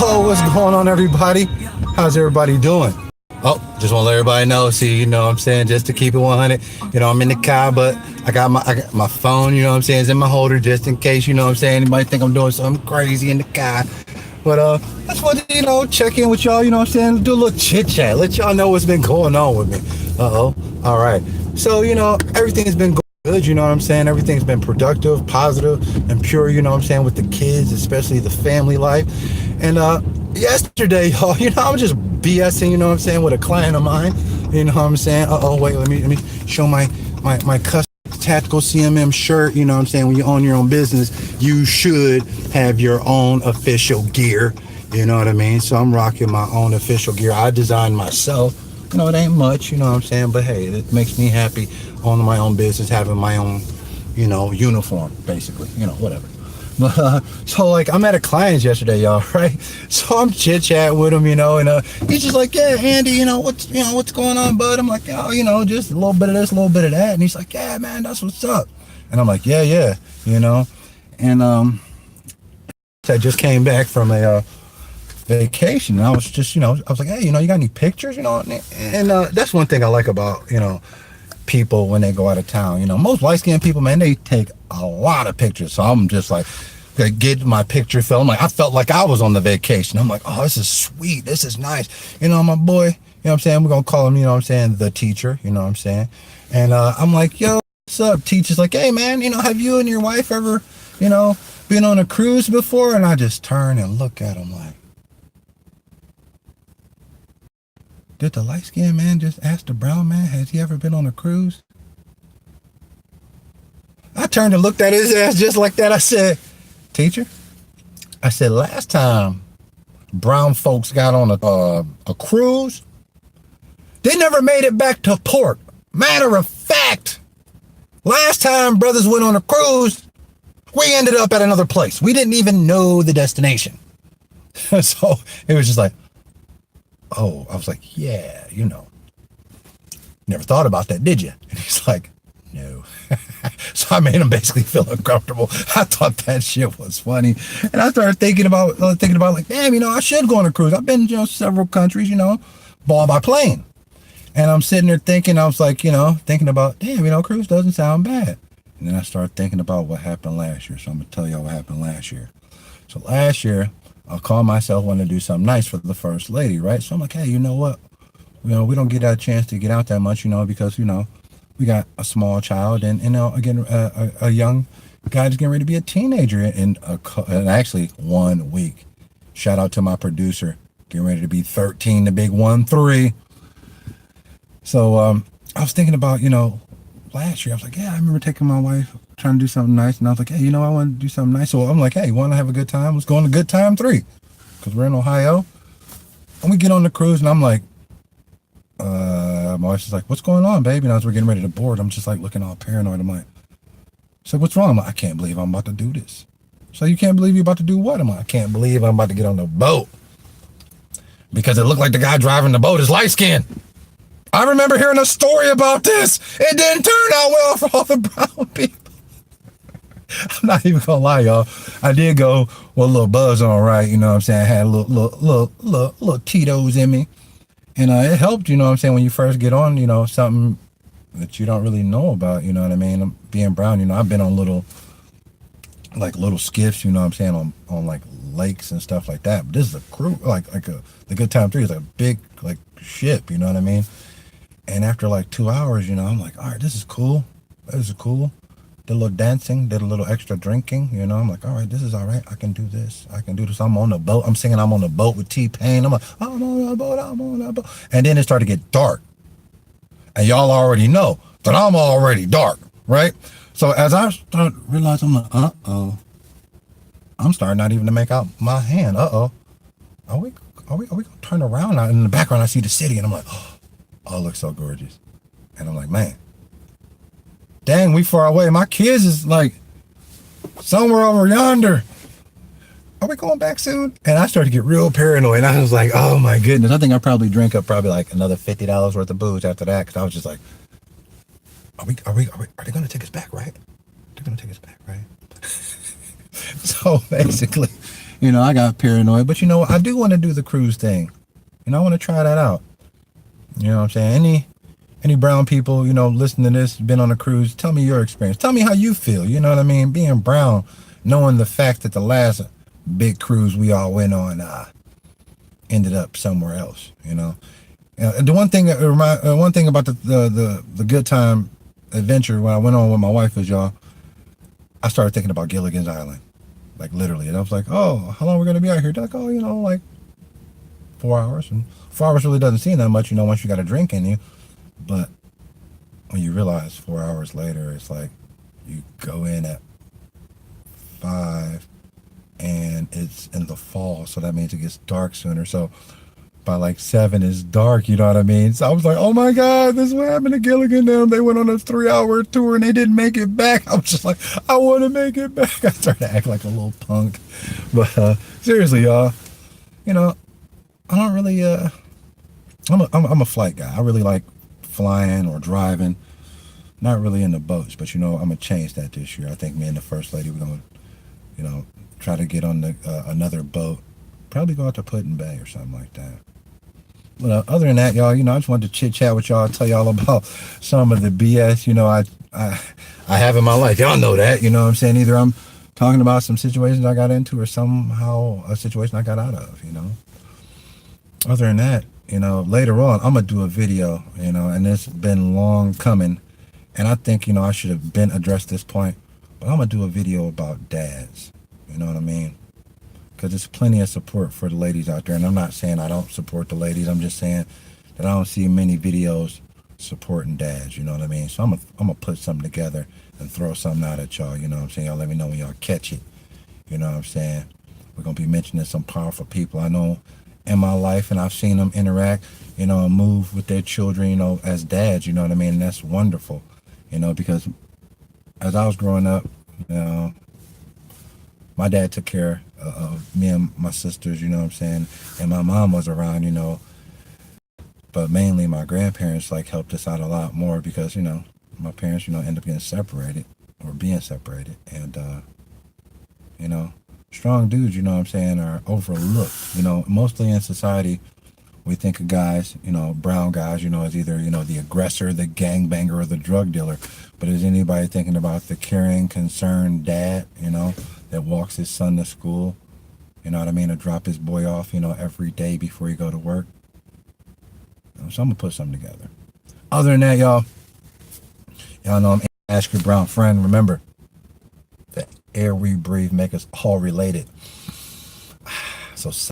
Oh, what's going on, everybody? How's everybody doing? Oh, just want to let everybody know. See, what I'm saying, just to keep it 100. I'm in the car, but I got my phone. I'm saying, it's in my holder just in case. I'm saying, anybody think I'm doing something crazy in the car. But that's what check in with y'all. I'm saying, do a little chit chat. Let y'all know what's been going on with me. All right. So everything's been good. You know what I'm saying? Everything's been productive, positive, and pure. I'm saying, with the kids, especially the family life. And yesterday, y'all, I was just BSing, what I'm saying, with a client of mine. What I'm saying? Wait, let me show my custom tactical CMM shirt. What I'm saying? When you own your own business, you should have your own official gear. You know what I mean? So I'm rocking my own official gear. I designed myself. It ain't much, what I'm saying? But hey, it makes me happy owning my own business, having my own, uniform, basically, whatever. So like, I'm at a client's yesterday, y'all, right? So I'm chit chat with him, and he's just like, yeah, Andy, what's going on, bud? I'm like, oh, just a little bit of this, a little bit of that. And he's like, yeah, man, that's what's up. And I'm like, yeah, and I just came back from a vacation, and I was just, I was like, hey, you got any pictures, and that's one thing I like about, people when they go out of town. Most light-skinned people, man, they take a lot of pictures. So I'm just like, get my picture film. I felt like I was on the vacation. I'm like, oh, this is sweet. This is nice. My boy, what I'm saying? We're going to call him, what I'm saying, the teacher, what I'm saying? And I'm like, yo, what's up? Teacher's like, hey, man, have you and your wife ever, been on a cruise before? And I just turn and look at him like, did the light-skinned man just ask the brown man, has he ever been on a cruise? I turned and looked at his ass just like that. I said, teacher, I said, last time brown folks got on a cruise, they never made it back to port. Matter of fact, last time brothers went on a cruise, we ended up at another place. We didn't even know the destination. So it was just like, oh, I was like, yeah, never thought about that, did you? And he's like, no. So I made him basically feel uncomfortable. I thought that shit was funny. And I started thinking about like, damn, I should go on a cruise. I've been, several countries, ball by plane. And I'm sitting there thinking, I was like, thinking about, damn, cruise doesn't sound bad. And then I started thinking about what happened last year. So I'm going to tell y'all what happened last year. So last year, I called myself wanting to do something nice for the first lady, right? So I'm like, hey, you know what? We don't get a chance to get out that much, because, we got a small child and, again, a young guy that's getting ready to be a teenager in actually 1 week. Shout out to my producer, getting ready to be 13, the big 1-3. So I was thinking about, last year, I was like, yeah, I remember taking my wife, trying to do something nice. And I was like, hey, I want to do something nice. So I'm like, hey, want to have a good time? Let's go on a good time 3. Because we're in Ohio. And we get on the cruise, and I'm like, my wife's just like, what's going on, baby? And as we're getting ready to board, I'm just like looking all paranoid. I'm like, so what's wrong? I'm like, I can't believe I'm about to do this. So you can't believe you're about to do what? I'm like, I can't believe I'm about to get on the boat. Because it looked like the guy driving the boat is light-skinned. I remember hearing a story about this. It didn't turn out well for all the brown people. I'm not even gonna lie, y'all. I did go with a little buzz on, right? What I'm saying? I had a little Tito's in me. And it helped, what I'm saying, when you first get on, something that you don't really know about, what I mean? Being brown, I've been on little skiffs, what I'm saying, on like lakes and stuff like that. But this is a crew, the Good Time 3 is a big, like, ship, what I mean? And after like 2 hours, I'm like, all right, this is cool. This is cool. Did a little dancing, did a little extra drinking, I'm like, all right, this is all right. I can do this. I'm on the boat. I'm singing I'm on the boat with T-Pain. I'm like, I'm on the boat. And then it started to get dark. And y'all already know that I'm already dark, right? So as I start realizing, I'm like, I'm starting not even to make out my hand. Are we gonna turn around now? And in the background, I see the city, and I'm like, oh, it looks so gorgeous. And I'm like, man, dang, we far away. My kids is like somewhere over yonder. Are we going back soon? And I started to get real paranoid. I was like, oh my goodness. I think I probably drank up like another $50 worth of booze after that. Cause I was just like, are they going to take us back, right? They're going to take us back, right? So basically, I got paranoid. But I do want to do the cruise thing. I want to try that out. You know what I'm saying? Any brown people, listening to this, been on a cruise, tell me your experience. Tell me how you feel. You know what I mean? Being brown, knowing the fact that the last big cruise we all went on ended up somewhere else. The one thing about the good time adventure when I went on with my wife was, y'all, I started thinking about Gilligan's Island, like literally, and I was like, oh, how long are we gonna be out here? They're like, oh, like 4 hours, and 4 hours really doesn't seem that much, once you got a drink in you, but when you realize 4 hours later, it's like you go in at 5, and it's in the fall, so that means it gets dark sooner. So by like 7 it's dark, you know what I mean? So I was like, oh my God, this is what happened to Gilligan. They went on a 3-hour tour and they didn't make it back. I was just like, I want to make it back. I started to act like a little punk. But seriously, y'all, I don't really, I'm a flight guy. I really like flying or driving. Not really into boats, but I'm gonna change that this year. I think me and the first lady, we're gonna, try to get on another boat. Probably go out to Puddin' Bay or something like that. But other than that, y'all, I just wanted to chit chat with y'all, tell y'all about some of the BS, I have in my life. Y'all know that, what I'm saying? Either I'm talking about some situations I got into or somehow a situation I got out of, Other than that, later on, I'm going to do a video, and it's been long coming. And I think, I should have been addressed this point, but I'm going to do a video about dads. You know what I mean? Because there's plenty of support for the ladies out there. And I'm not saying I don't support the ladies. I'm just saying that I don't see many videos supporting dads. You know what I mean? So I'm gonna put something together and throw something out at y'all. You know what I'm saying? Y'all let me know when y'all catch it. You know what I'm saying? We're going to be mentioning some powerful people I know in my life, and I've seen them interact, and move with their children, as dads. You know what I mean? And that's wonderful, because as I was growing up, my dad took care of me and my sisters, you know what I'm saying? And my mom was around, but mainly my grandparents helped us out a lot more because, my parents, ended up getting separated or being separated. And, strong dudes, you know what I'm saying, are overlooked. Mostly in society, we think of guys, brown guys, as either, the aggressor, the gangbanger, or the drug dealer. But is anybody thinking about the caring, concerned dad, that walks his son to school, you know what I mean, to drop his boy off, every day before he go to work? So I'm going to put something together. Other than that, y'all know I'm Ask Your Brown Friend. Remember, the air we breathe make us all related. So